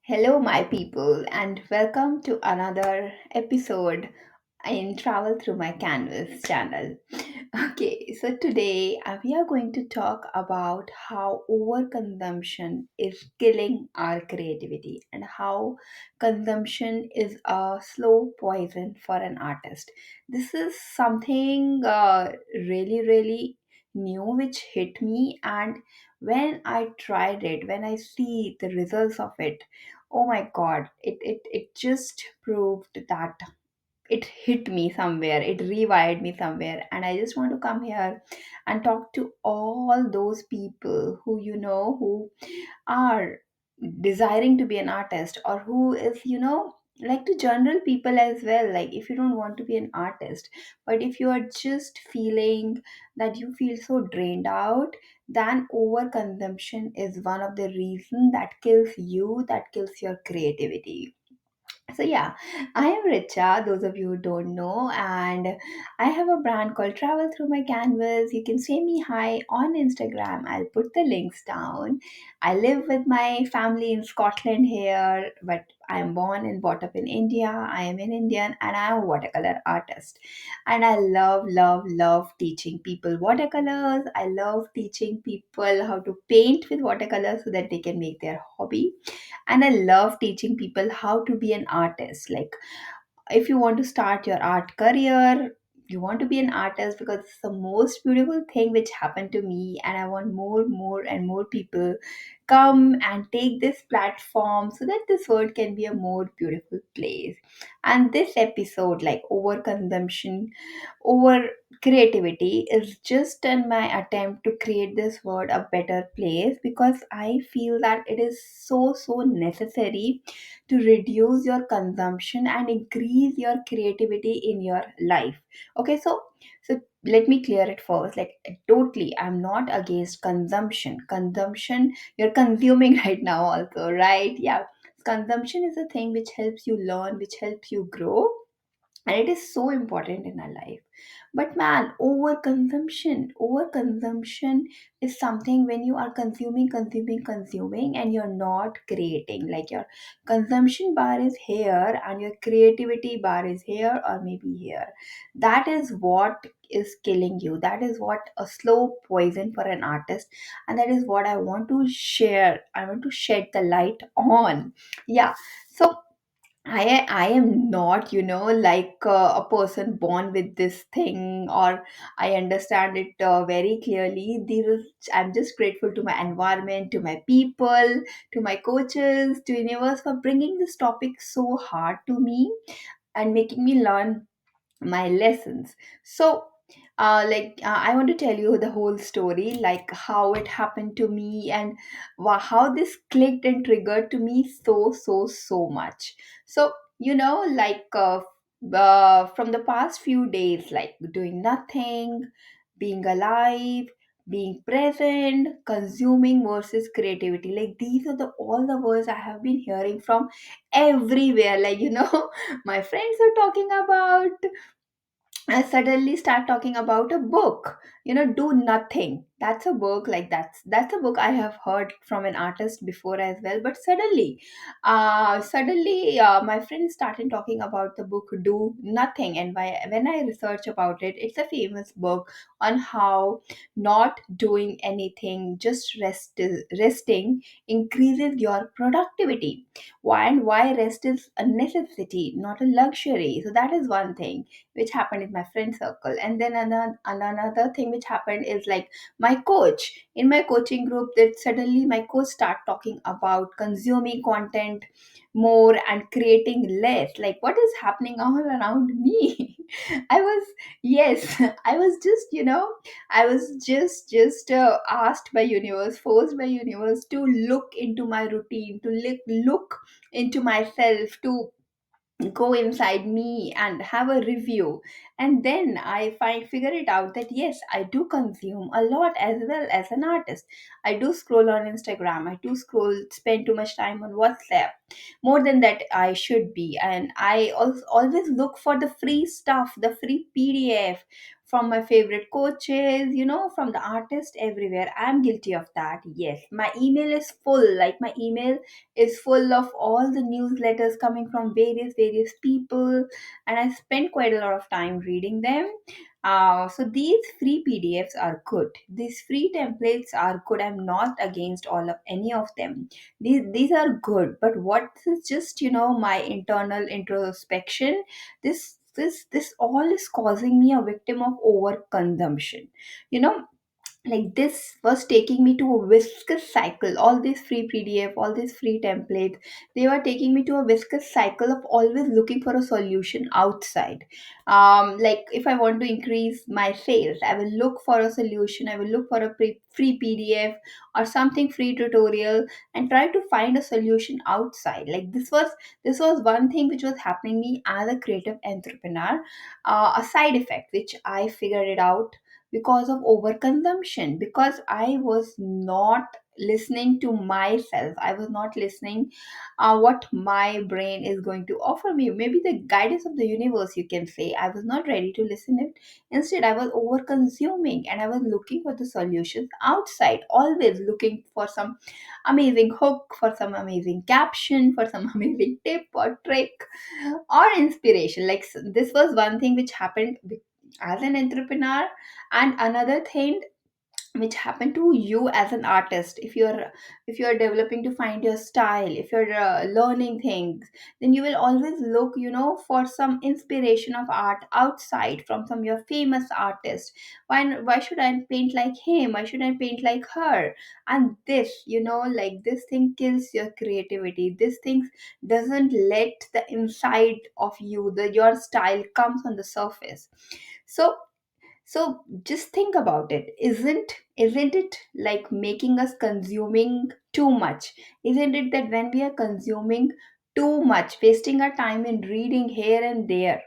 Hello, my people, and welcome to another episode in Travel Through My Canvas channel. Okay, so today we are going to talk about how overconsumption is killing our creativity and how consumption is a slow poison for an artist. This is something really new which hit me, and when I tried it, when I see the results of it, oh my god, it just proved that it hit me somewhere, it rewired me somewhere, and I just want to come here and talk to all those people who who are desiring to be an artist, or who is like to general people as well. Like, if you don't want to be an artist, but if you are just feeling that you feel so drained out, then overconsumption is one of the reasons that kills you, that kills your creativity. So yeah, I am Richa, those of you who don't know, and I have a brand called Travel Through My Canvas. You can say me hi on Instagram. I'll put the links down. I live with my family in Scotland here, but I am born and brought up in India. I am an Indian and I am a watercolor artist. And I love teaching people watercolors. I love teaching people how to paint with watercolors so that they can make their hobby, and I love teaching people how to be an artist. Like, if you want to start your art career, you want to be an artist, because it's the most beautiful thing which happened to me, and I want more and more people come and take this platform so that this world can be a more beautiful place. And this episode, like overconsumption over creativity, is just in my attempt to create this world a better place, because I feel that it is so necessary to reduce your consumption and increase your creativity in your life. Okay, so let me clear it first. Like, totally, I'm not against consumption. You're consuming right now also, right? Yeah, consumption is a thing which helps you learn, which helps you grow, and it is so important in our life. But man, overconsumption is something when you are consuming and you're not creating. Like, your consumption bar is here and your creativity bar is here, or maybe here. That is what is killing you. That is what a slow poison for an artist, and that is what I want to share. I want to shed the light on. Yeah. So I am not, like a person born with this thing, or I understand it very clearly. I'm just grateful to my environment, to my people, to my coaches, to universe for bringing this topic so hard to me and making me learn my lessons. So I want to tell you the whole story, like how it happened to me, and how this clicked and triggered to me so much. So, from the past few days, like doing nothing, being alive, being present, consuming versus creativity, like these are the all the words I have been hearing from everywhere. Like, my friends are talking about, I suddenly start talking about a book. Do nothing. That's a book. Like, that's a book I have heard from an artist before as well. But suddenly, my friends started talking about the book Do Nothing, and when I research about it, it's a famous book on how not doing anything, just resting increases your productivity. Why rest is a necessity, not a luxury. So that is one thing which happened in my friend circle. And then another thing which happened is, like, my coach in my coaching group, that suddenly my coach start talking about consuming content more and creating less. Like, what is happening all around me? I was yes I was just I was just asked by universe, forced by universe, to look into my routine, to look into myself, to go inside me and have a review. And then I figure it out that yes, I do consume a lot as well as an artist. I do scroll on Instagram, I do spend too much time on WhatsApp, more than that I should be. And I also always look for the free stuff, the free PDF, from my favorite coaches, from the artist everywhere. I'm guilty of that. Yes, my email is full. Like, my email is full of all the newsletters coming from various people, and I spend quite a lot of time reading them. So these free PDFs are good. These free templates are good. I'm not against all of any of them. These are good. But what is just my internal introspection? This all is causing me a victim of overconsumption. You know, like, this was taking me to a viscous cycle. All these free PDF, all these free templates, they were taking me to a viscous cycle of always looking for a solution outside. Like, if I want to increase my sales, I will look for a solution. I will look for a free PDF or something free tutorial, and try to find a solution outside. Like, this was one thing which was happening me as a creative entrepreneur. A side effect which I figured it out because of overconsumption, because I was not listening to myself. I was not listening what my brain is going to offer me. Maybe the guidance of the universe, you can say. I was not ready to listen it. Instead, I was over consuming, and I was looking for the solutions outside, always looking for some amazing hook, for some amazing caption, for some amazing tip or trick or inspiration. Like, this was one thing which happened as an entrepreneur. And another thing which happen to you as an artist, if you're developing to find your style, if you're learning things, then you will always look, for some inspiration of art outside from some your famous artist. Why should I paint like him? Why should I paint like her? And this, like, this thing kills your creativity. This thing doesn't let the inside of you, the your style, comes on the surface. So so just think about it. Isn't it like making us consuming too much? Isn't it that when we are consuming too much, wasting our time in reading here and there,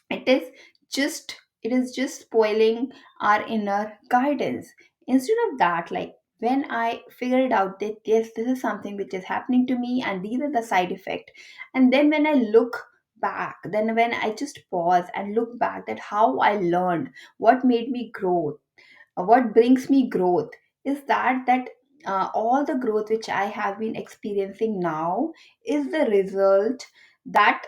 it is just spoiling our inner guidance? Instead of that, like, when I figured out that yes, this is something which is happening to me and these are the side effects, and then when I look back, then when I just pause and look back, that how I learned, what made me grow, what brings me growth, is that all the growth which I have been experiencing now is the result that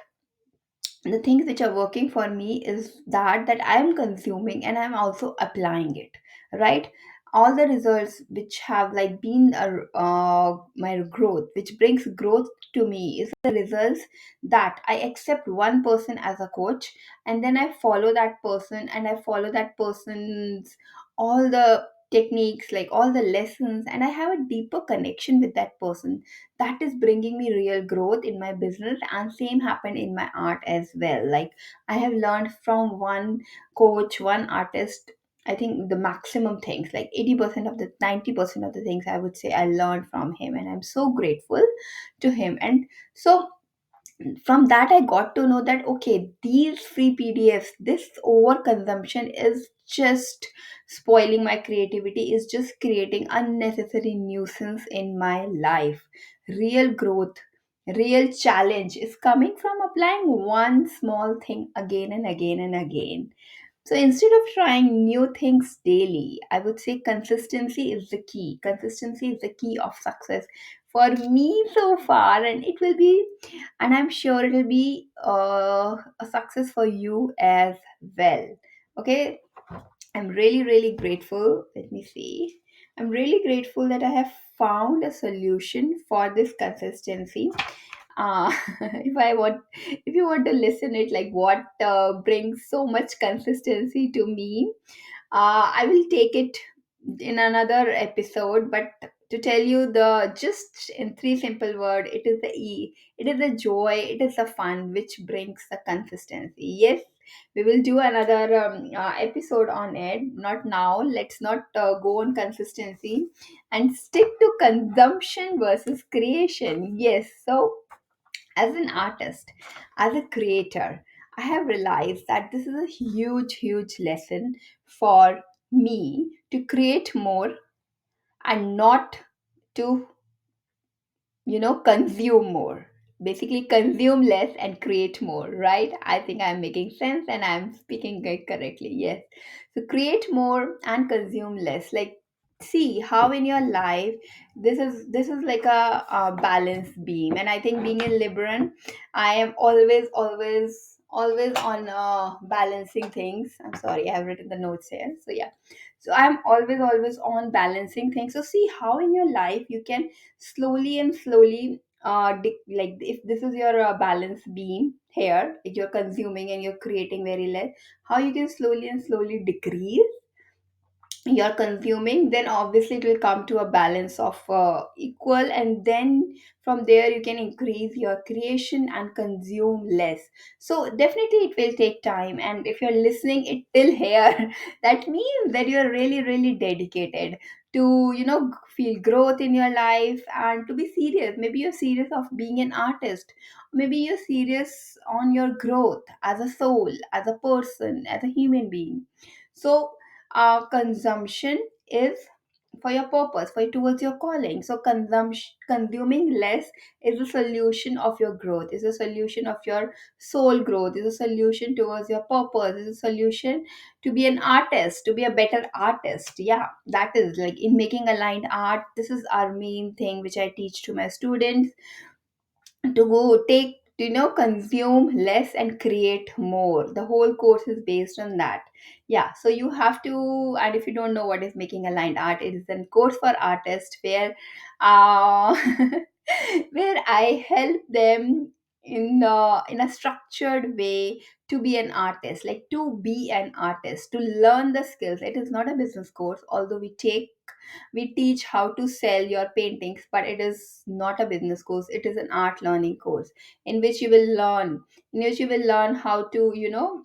the things which are working for me is that I am consuming and I'm also applying it, right? All the results which have like been my growth, which brings growth to me, is the results that I accept one person as a coach, and then I follow that person, and I follow that person's all the techniques, like all the lessons, and I have a deeper connection with that person. That is bringing me real growth in my business, and same happened in my art as well. Like, I have learned from one coach, one artist, I think the maximum things, like 80% of the 90% of the things, I would say I learned from him, and I'm so grateful to him. And so from that I got to know that okay, these free PDFs, this overconsumption is just spoiling my creativity, is just creating unnecessary nuisance in my life. Real growth, real challenge is coming from applying one small thing again and again and again. So instead of trying new things daily, I would say consistency is the key. Consistency is the key of success for me so far, and it will be, and I'm sure it will be a success for you as well. Okay, I'm really, really grateful. Let me see. I'm really grateful that I have found a solution for this consistency. If I want, if you want to listen it, like what brings so much consistency to me, I will take it in another episode. But to tell you the just in three simple word, it is the E. It is the joy. It is the fun which brings the consistency. Yes, we will do another episode on it. Not now. Let's not go on consistency and stick to consumption versus creation. Yes. So as an artist, as a creator, I have realized that this is a huge, huge lesson for me to create more and not to, consume more. basically consume less and create more, right? I think I'm making sense and I'm speaking it correctly. Yes. So create more and consume less. Like, see how in your life this is like a balance beam. And I think being in Libran, I am always on balancing things. I'm sorry, I have written the notes here. So yeah. So I'm always on balancing things. So see how in your life you can slowly and slowly like if this is your balance beam here, if you're consuming and you're creating very less, how you can slowly and slowly decrease you're consuming, then obviously it will come to a balance of equal, and then from there you can increase your creation and consume less. So definitely it will take time, and if you're listening it till here that means that you're really dedicated to feel growth in your life and to be serious. Maybe you're serious of being an artist, maybe you're serious on your growth as a soul, as a person, as a human being. So consumption is for your purpose, for towards your calling. So consumption, consuming less is a solution of your growth, is a solution of your soul growth, is a solution towards your purpose, is a solution to be an artist, to be a better artist. Yeah, that is like in making aligned art. This is our main thing which I teach to my students, to go take, consume less and create more. The whole course is based on that. Yeah, so you have to. And if you don't know what is making aligned art, it is a course for artists where uh where I help them in a structured way to be an artist, like to be an artist, to learn the skills. It is not a business course, although we teach how to sell your paintings, but it is not a business course, it is an art learning course in which you will learn, how to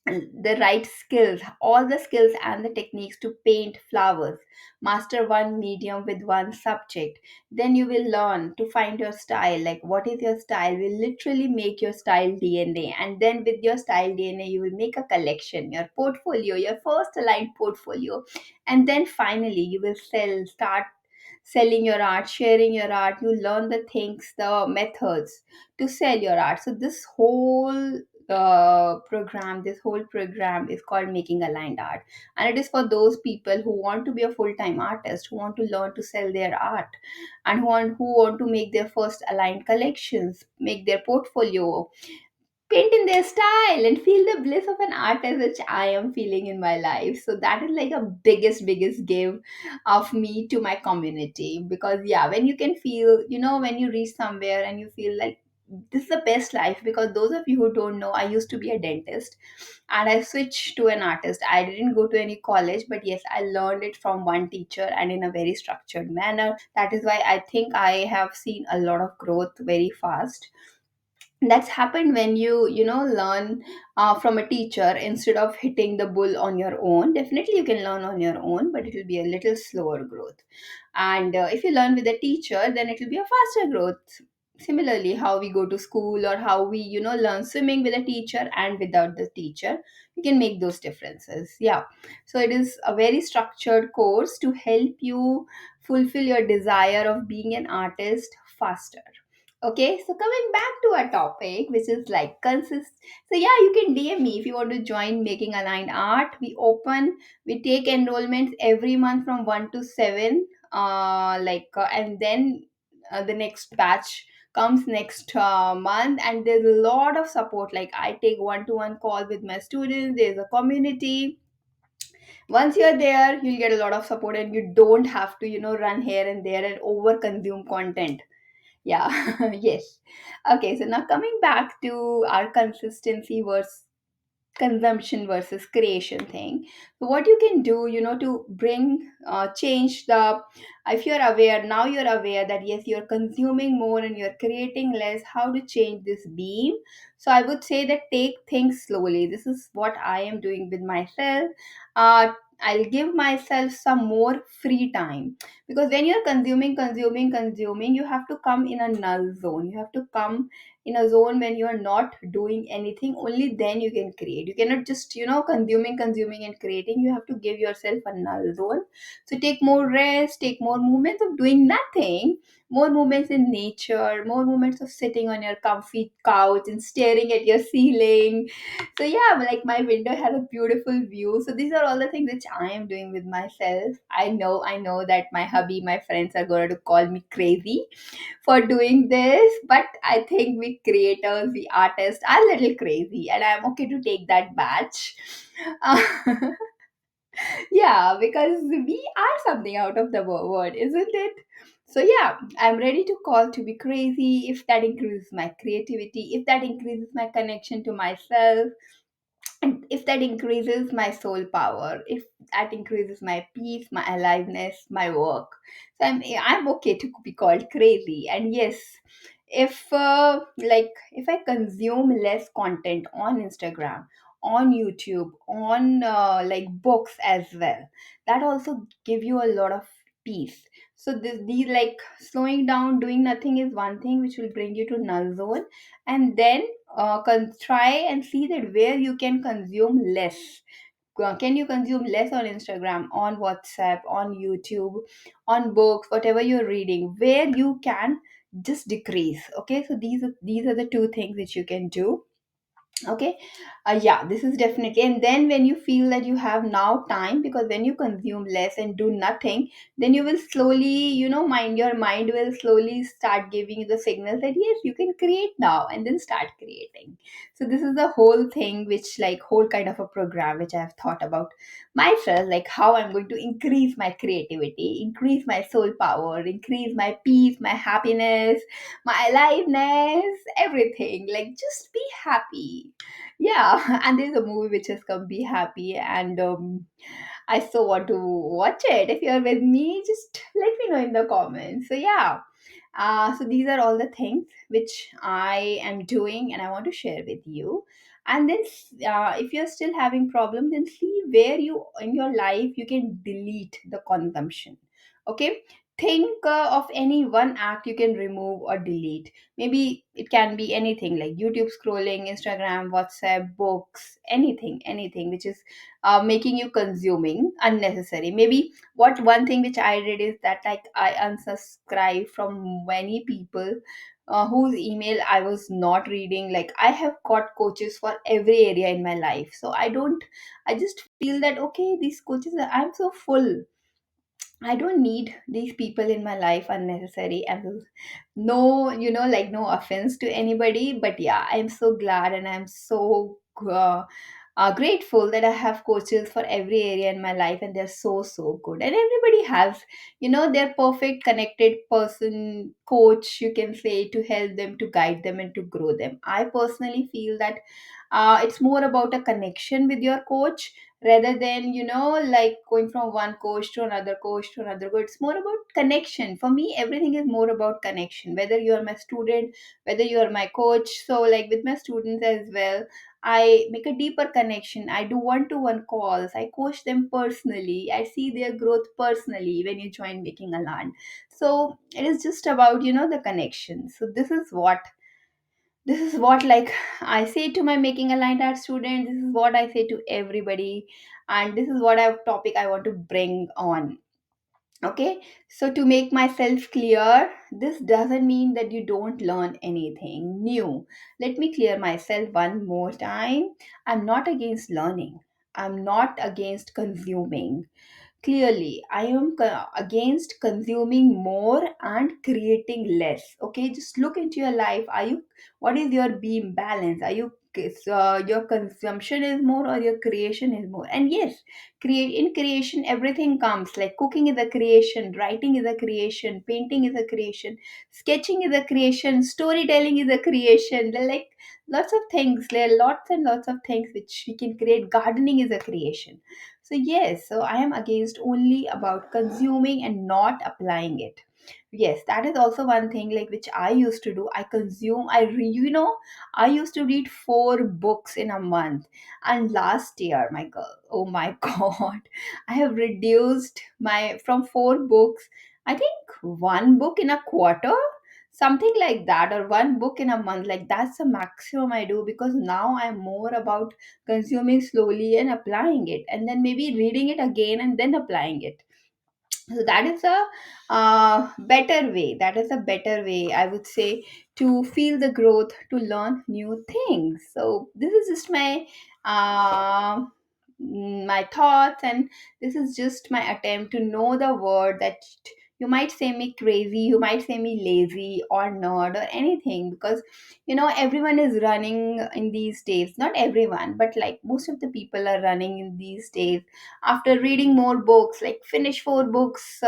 the right skills, all the skills and the techniques to paint flowers, master one medium with one subject. Then you will learn to find your style, like what is your style, will literally make your style DNA. And then with your style DNA, you will make a collection, your portfolio, your first aligned portfolio. And then finally, you will start selling your art, sharing your art. You learn the things, the methods to sell your art. So this whole program is called Making Aligned Art, and it is for those people who want to be a full-time artist, who want to learn to sell their art, and who want to make their first aligned collections, make their portfolio, paint in their style, and feel the bliss of an artist, which I am feeling in my life. So that is like a biggest give of me to my community. Because yeah, when you can feel, when you reach somewhere and you feel like this is the best life. Because those of you who don't know, I used to be a dentist and I switched to an artist. I didn't go to any college, but yes, I learned it from one teacher and in a very structured manner. That is why I think I have seen a lot of growth very fast. That's happened when you learn from a teacher instead of hitting the bull on your own. Definitely you can learn on your own, but it will be a little slower growth. And if you learn with a teacher, then it will be a faster growth. Similarly, how we go to school, or how we learn swimming with a teacher and without the teacher, you can make those differences. Yeah, so it is a very structured course to help you fulfill your desire of being an artist faster. Okay, so coming back to our topic, which is like consist. So yeah, you can DM me if you want to join Making Aligned Art. We take enrollments every month from 1 to 7. And then the next batch comes next month, and there's a lot of support. Like I take one-to-one call with my students. There's a community. Once you're there, you'll get a lot of support, and you don't have to run here and there and over consume content. Yeah, yes. Okay, so now coming back to our consistency versus consumption versus creation thing. So what you can do, to bring change the, if you're aware, now you're aware that yes, you're consuming more and you're creating less, how to change this beam. So I would say that take things slowly. This is what I am doing with myself. I'll give myself some more free time, because when you're consuming, you have to come in a null zone. You have to come in a zone when you are not doing anything. Only then you can create. You cannot just consuming and creating. You have to give yourself a null zone. So take more rest, take more moments of doing nothing, more moments in nature, more moments of sitting on your comfy couch and staring at your ceiling. So yeah, like my window has a beautiful view. So these are all the things which I am doing with myself. I know that my hubby, my friends are going to call me crazy for doing this, but I think we creators, we artists are a little crazy, and I'm okay to take that batch. Uh, yeah, because we are something out of the world, isn't it? So yeah, I'm ready to call to be crazy if that increases my creativity, if that increases my connection to myself, and if that increases my soul power, if that increases my peace, my aliveness, my work. So I'm okay to be called crazy. And yes, if I consume less content on Instagram, on YouTube, on like books as well, that also give you a lot of peace. So these like slowing down, doing nothing is one thing which will bring you to null zone, and then try and see that where you can consume less. Can you consume less on Instagram, on WhatsApp, on YouTube, on books, whatever you're reading, where you can just decrease. Okay, so these are the two things which you can do. Okay, yeah, this is definitely. And then when you feel that you have now time, because when you consume less and do nothing, then you will slowly, your mind will slowly start giving you the signals that yes, you can create now, and then start creating. So this is the whole thing, which like whole kind of a program which I have thought about myself, like how I'm going to increase my creativity, increase my soul power, increase my peace, my happiness, my aliveness, everything. Like just be happy. Yeah, and there's a movie which has come, Be Happy, and I so want to watch it. If you're with me, just let me know in the comments. So yeah, so these are all the things which I am doing and I want to share with you. And then, if you're still having problem, then see where you in your life you can delete the consumption. Okay, think of any one act you can remove or delete. Maybe it can be anything like YouTube scrolling, Instagram, WhatsApp, books, anything which is making you consuming unnecessary. Maybe what one thing which I did is that like I unsubscribe from many people whose email I was not reading. Like I have got coaches for every area in my life, so I just feel that okay, these coaches I'm so full. I don't need these people in my life unnecessary. And no, like no offense to anybody, but yeah, I'm so glad and I'm so grateful that I have coaches for every area in my life, and they're so good. And everybody has, their perfect connected person, coach, you can say, to help them, to guide them, and to grow them. I personally feel that it's more about a connection with your coach rather than like going from one coach to another coach to another coach. It's more about connection. For me, everything is more about connection, whether you are my student, whether you are my coach. So like with my students as well, I make a deeper connection. I do one-to-one calls. I coach them personally. I see their growth personally when you join Making a Land. So it is just about the connection. So this is what like I say to my Making a Line art student. This is what I say to everybody, and this is what I topic I want to bring on. Okay, so to make myself clear, this doesn't mean that you don't learn anything new. Let me clear myself one more time. I'm not against learning, I'm not against consuming. Clearly, I am against consuming more and creating less. Okay, just look into your life. What is your beam balance? Are you, your consumption is more or your creation is more? And yes, in creation, everything comes. Like cooking is a creation, writing is a creation, painting is a creation, sketching is a creation, storytelling is a creation. There are like lots of things. There are lots and lots of things which we can create. Gardening is a creation. So yes, so I am against only about consuming and not applying it. Yes, that is also one thing like which I used to do. I consume. I used to read 4 books in a month, and last year, my girl, oh my god, I have reduced my from 4 books. I think one book in a quarter, something like that, or one book in a month. Like that's the maximum I do, because now I'm more about consuming slowly and applying it, and then maybe reading it again and then applying it. So that is a better way, that is a better way, I would say, to feel the growth, to learn new things. So this is just uh, my thoughts, and this is just my attempt to know the word that you might say me crazy, you might say me lazy or nerd or anything, because everyone is running in these days, not everyone, but like most of the people are running in these days after reading more books, like finish four books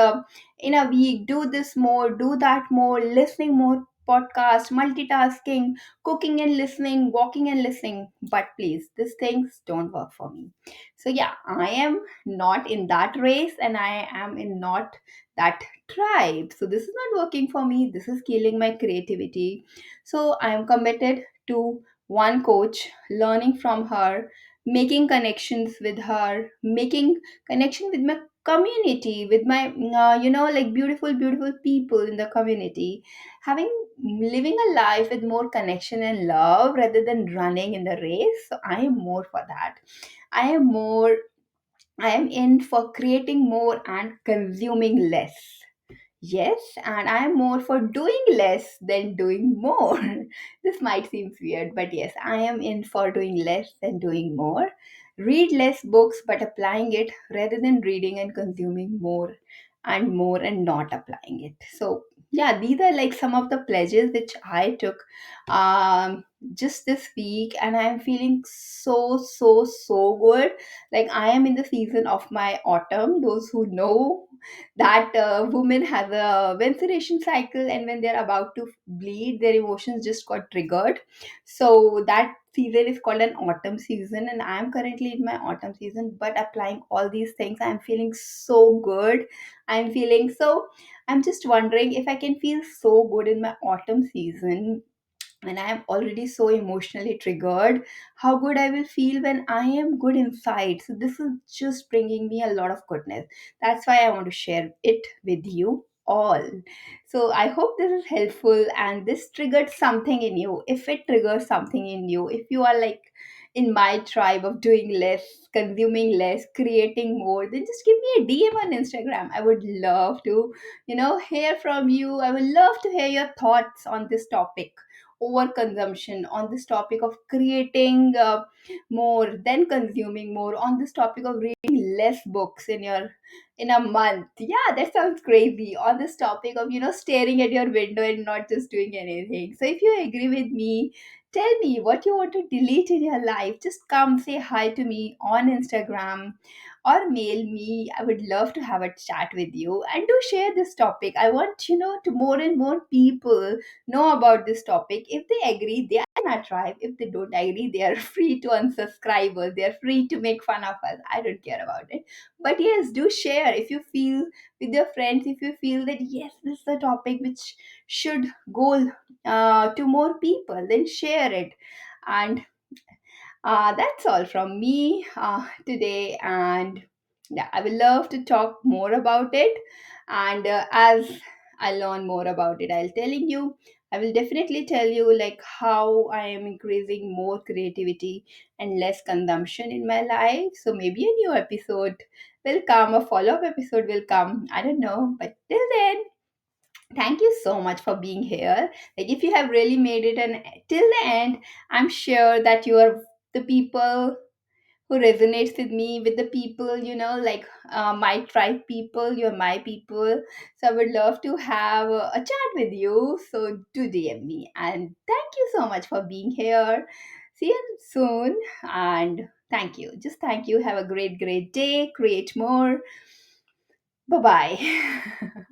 in a week, do this more, do that more, listening more podcast, multitasking, cooking and listening, walking and listening. But please, these things don't work for me. So yeah, I am not in that race, and I am in not that tribe. So this is not working for me, this is killing my creativity. So I am committed to one coach, learning from her, making connections with her, making connection with my community, with my like beautiful people in the community, having living a life with more connection and love rather than running in the race. So I am more for that. I am more, I am in for creating more and consuming less. Yes, and I am more for doing less than doing more. This might seem weird, but yes, I am in for doing less than doing more. Read less books, but applying it rather than reading and consuming more and not applying it. So, yeah, these are like some of the pledges which I took um, just this week, and I am feeling so good. Like, I am in the season of my autumn. Those who know that woman has a menstruation cycle, and when they're about to bleed, their emotions just got triggered. So that season is called an autumn season, and I am currently in my autumn season, but applying all these things, I'm feeling so good. I'm feeling so, I'm just wondering if I can feel so good in my autumn season and I am already so emotionally triggered, how good I will feel when I am good inside. So, this is just bringing me a lot of goodness. That's why I want to share it with you all. So, I hope this is helpful and this triggered something in you. If it triggers something in you, if you are like in my tribe of doing less, consuming less, creating more, then just give me a DM on Instagram. I would love to, hear from you. I would love to hear your thoughts on this topic, overconsumption, on this topic of creating more than consuming more, on this topic of reading less books in a month. Yeah, that sounds crazy. On this topic of staring at your window and not just doing anything. So if you agree with me, tell me what you want to delete in your life. Just come say hi to me on Instagram or mail me. I would love to have a chat with you, and do share this topic. I want to more and more people know about this topic. If they agree, they are in our tribe. If they don't agree, they are free to unsubscribe us. They are free to make fun of us. I don't care about it. But yes, do share if you feel with your friends, if you feel that yes, this is a topic which should go to more people, then share it. And that's all from me today. And yeah, I would love to talk more about it. And as I learn more about it, I'll telling you. I will definitely tell you like how I am increasing more creativity and less consumption in my life. So maybe a new episode will come, a follow-up episode will come. I don't know, but till then, thank you so much for being here. Like if you have really made it and till the end, I'm sure that you are the people who resonates with me, with the people, like my tribe people, you're my people. So I would love to have a chat with you. So do DM me. And thank you so much for being here. See you soon. And thank you. Just thank you. Have a great day. Create more. Bye bye.